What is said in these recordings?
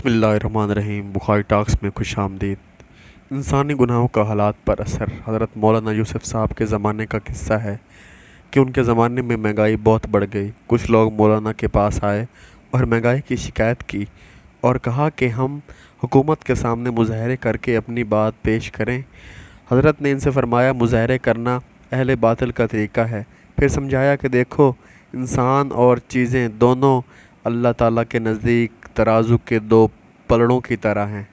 बिस्मिल्लाहिर्रहमानिर्रहीम। बुखारी टॉक्स में खुश आमदीद। इंसानी गुनाहों का हालात पर असर। हज़रत मौलाना यूसुफ साहब के ज़माने का किस्सा है कि उनके ज़माने में महंगाई बहुत बढ़ गई। कुछ लोग मौलाना के पास आए और महंगाई की शिकायत की और कहा कि हम हुकूमत के सामने मुज़ाहरे करके अपनी बात पेश करें। हज़रत ने इनसे फरमाया, मुज़ाहरे करना अहले बातिल का तरीक़ा है। फिर समझाया कि देखो, इंसान और चीज़ें दोनों अल्लाह ताला के नज़दीक तराजू के दो पलड़ों की तरह हैं।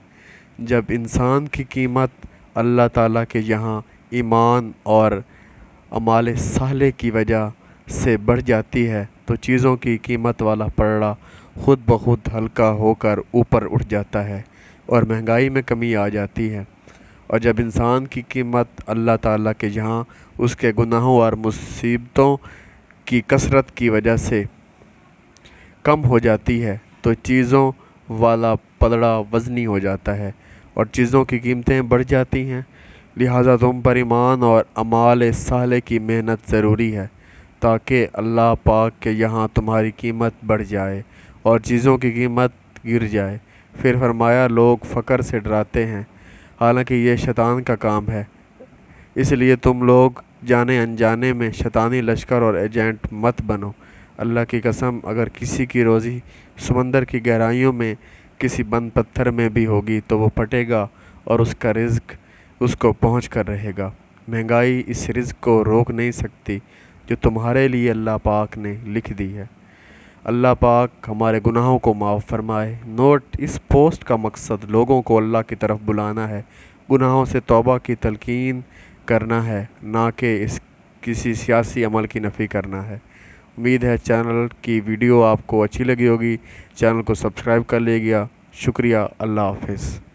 जब इंसान की कीमत अल्लाह ताला के यहाँ ईमान और अमाल साले की वजह से बढ़ जाती है तो चीज़ों की कीमत वाला पलड़ा खुद ब खुद हल्का होकर ऊपर उठ जाता है और महंगाई में कमी आ जाती है। और जब इंसान की कीमत अल्लाह ताला के यहाँ उसके गुनाहों और मुसीबतों की कसरत की वजह से कम हो जाती है तो चीज़ों वाला पलड़ा वज़नी हो जाता है और चीज़ों की कीमतें बढ़ जाती हैं। लिहाजा तुम पर ईमान और अमाल साले की मेहनत ज़रूरी है ताकि अल्लाह पाक के यहाँ तुम्हारी कीमत बढ़ जाए और चीज़ों की कीमत गिर जाए। फिर फरमाया, लोग फ़क्र से डराते हैं, हालांकि ये शैतान का काम है। इसलिए तुम लोग जाने अनजाने में शैतानी लश्कर और एजेंट मत बनो। अल्लाह की कसम, अगर किसी की रोज़ी समंदर की गहराइयों में किसी बंद पत्थर में भी होगी तो वो फटेगा और उसका रिज़्क उसको पहुंच कर रहेगा। महंगाई इस रिज़्क को रोक नहीं सकती जो तुम्हारे लिए अल्लाह पाक ने लिख दी है। अल्लाह पाक हमारे गुनाहों को माफ़ फरमाए। नोट: इस पोस्ट का मकसद लोगों को अल्लाह की तरफ बुलाना है, गुनाहों से तौबा की तलकीन करना है, ना कि किसी सियासी अमल की नफ़ी करना है। उम्मीद है चैनल की वीडियो आपको अच्छी लगी होगी। चैनल को सब्सक्राइब कर लीजिएगा। शुक्रिया। अल्लाह हाफ़िज़।